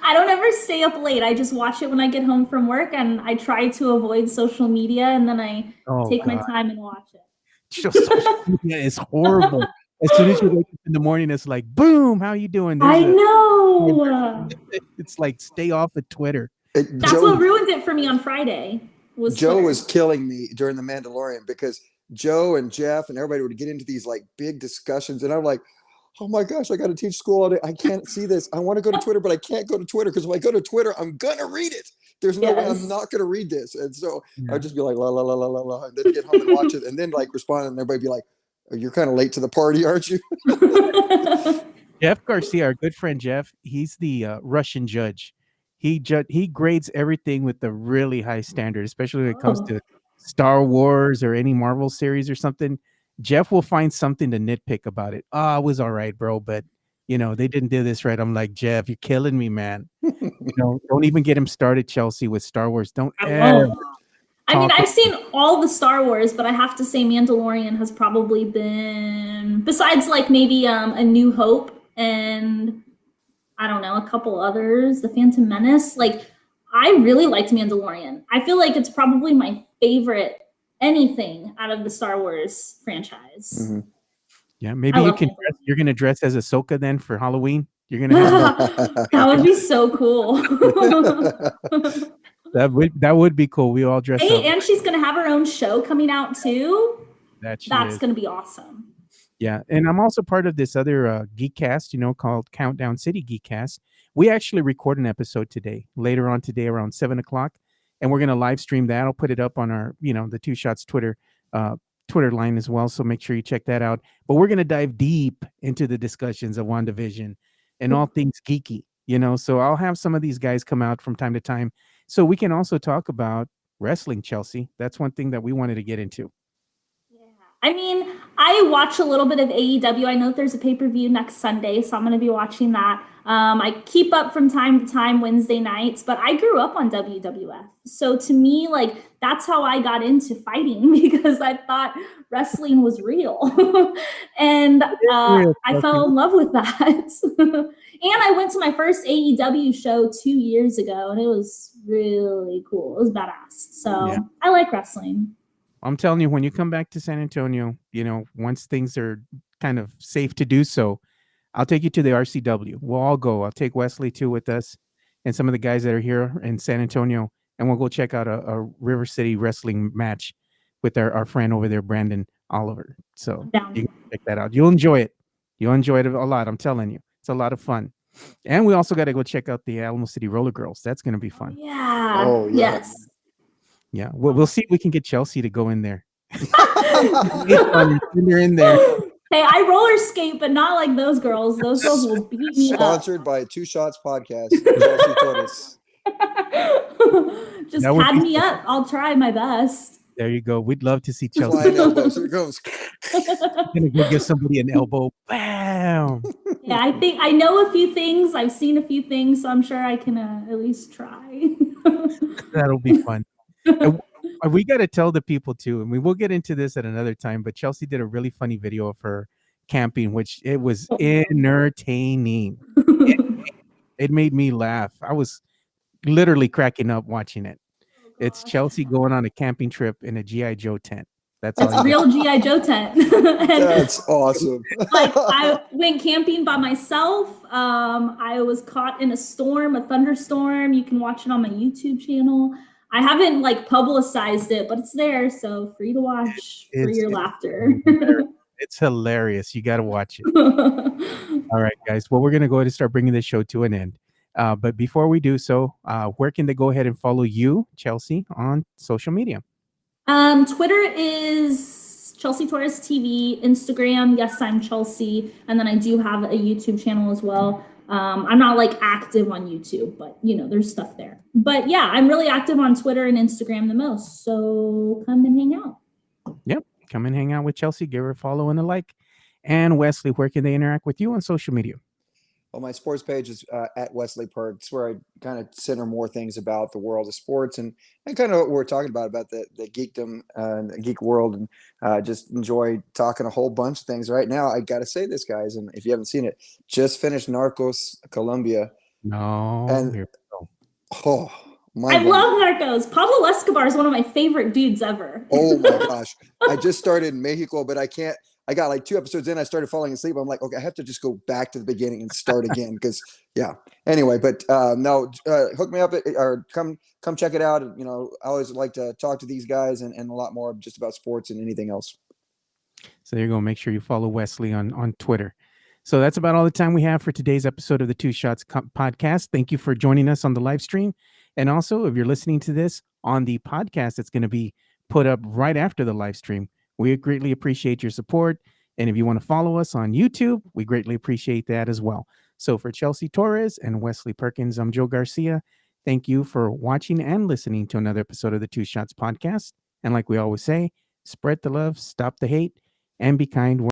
I don't ever stay up late. I just watch it when I get home from work, and I try to avoid social media, and then I take my time and watch it. Social media is horrible. As soon as you wake up in the morning, it's like, boom, how you doing? I know. It's like, stay off of Twitter. That's what ruined it for me on Friday. Joe Twitter. was killing me during the Mandalorian because Joe and Jeff and everybody would get into these like big discussions, and I'm like, oh my gosh, I got to teach school all day. I can't see this. I want to go to Twitter, but I can't go to Twitter because if I go to Twitter, I'm gonna read it. There's no way I'm not gonna read this. And so I'd just be like, la la la la la la, and then get home and watch it, and then like respond, and everybody be like, oh, you're kind of late to the party, aren't you? Jeff Garcia, our good friend Jeff, he's the Russian judge. He grades everything with a really high standard, especially when it comes to Star Wars or any Marvel series or something. Jeff will find something to nitpick about it. Oh, it was all right, bro, but they didn't do this right. I'm like, Jeff, you're killing me, man. Don't even get him started, Chelsea, with Star Wars. Don't ever. I mean, I've seen all the Star Wars, but I have to say Mandalorian has probably been, besides like maybe A New Hope and I don't know, a couple others, The Phantom Menace. Like, I really liked Mandalorian. I feel like it's probably my favorite anything out of the Star Wars franchise. Mm-hmm. Yeah, maybe you're going to dress as Ahsoka then for Halloween. You're going to have that would be so cool. That would be cool. We all dress up. And she's going to have her own show coming out too. That's going to be awesome. Yeah, and I'm also part of this other Geekcast, called Countdown City Geekcast. We actually record an episode today, later on today around 7:00, and we're going to live stream that. I'll put it up on our, the Two Shots Twitter line as well, so make sure you check that out. But we're going to dive deep into the discussions of WandaVision and all things geeky, So I'll have some of these guys come out from time to time, so we can also talk about wrestling, Chelsea. That's one thing that we wanted to get into. I mean, I watch a little bit of AEW. I know that there's a pay-per-view next Sunday, so I'm going to be watching that. I keep up from time to time Wednesday nights, but I grew up on WWF. So to me, like, that's how I got into fighting, because I thought wrestling was real. And I fell in love with that. And I went to my first AEW show 2 years ago, and it was really cool. It was badass. So I like wrestling. I'm telling you, when you come back to San Antonio, once things are kind of safe to do so, I'll take you to the RCW. We'll all go. I'll take Wesley too with us and some of the guys that are here in San Antonio, and we'll go check out a River City wrestling match with our friend over there, Brandon Oliver. So you can check that out. You'll enjoy it. You'll enjoy it a lot. I'm telling you. It's a lot of fun. And we also got to go check out the Alamo City Roller Girls. That's going to be fun. Yeah. Oh, yeah. Yes. Yeah, we'll see if we can get Chelsea to go in there. You're in there. Hey, I roller skate, but not like those girls. Those girls will beat me Sponsored by Two Shots Podcast. Chelsea Torres. Just pad me up. I'll try my best. There you go. We'd love to see Chelsea. Flying elbows. Here it goes. Gonna go give somebody an elbow. Bam. Yeah, I think I know a few things. I've seen a few things, so I'm sure I can at least try. That'll be fun. We got to tell the people too, and we will get into this at another time, but Chelsea did a really funny video of her camping, which it was entertaining. It made me laugh. I was literally cracking up watching it. It's Chelsea going on a camping trip in a G.I. Joe tent. That's a real G.I. Joe tent. That's awesome. Like, I went camping by myself. I was caught in a thunderstorm. You can watch it on my YouTube channel. I haven't like publicized it, but it's there, so free to watch for your laughter. It's hilarious. You got to watch it. All right, guys. Well, we're going to go ahead and start bringing this show to an end. But before we do so, where can they go ahead and follow you, Chelsea, on social media? Twitter is Chelsea Torres TV. Instagram, yes, I'm Chelsea. And then I do have a YouTube channel as well. I'm not like active on YouTube, but there's stuff there. But yeah, I'm really active on Twitter and Instagram the most. So come and hang out. Yep. Come and hang out with Chelsea. Give her a follow and a like. And Wesley, where can they interact with you on social media? Well, my sports page is at Wesley Perk. It's where I kind of center more things about the world of sports and kind of what we're talking about the geekdom and the geek world, and just enjoy talking a whole bunch of things. Right now, I got to say this, guys, and if you haven't seen it, just finished Narcos Colombia. No. And I love Narcos. Pablo Escobar is one of my favorite dudes ever. Oh my gosh. I just started in Mexico, but I can't I got like 2 episodes in, I started falling asleep. I'm like, okay, I have to just go back to the beginning and start again because yeah. Anyway, but no, hook me up or come check it out. You know, I always like to talk to these guys and a lot more just about sports and anything else. So there you go. Make sure you follow Wesley on Twitter. So that's about all the time we have for today's episode of the Two Shots podcast. Thank you for joining us on the live stream. And also, if you're listening to this on the podcast, it's going to be put up right after the live stream. We greatly appreciate your support. And if you want to follow us on YouTube, we greatly appreciate that as well. So for Chelsea Torres and Wesley Perkins, I'm Joe Garcia. Thank you for watching and listening to another episode of the Two Shots podcast. And like we always say, spread the love, stop the hate, and be kind.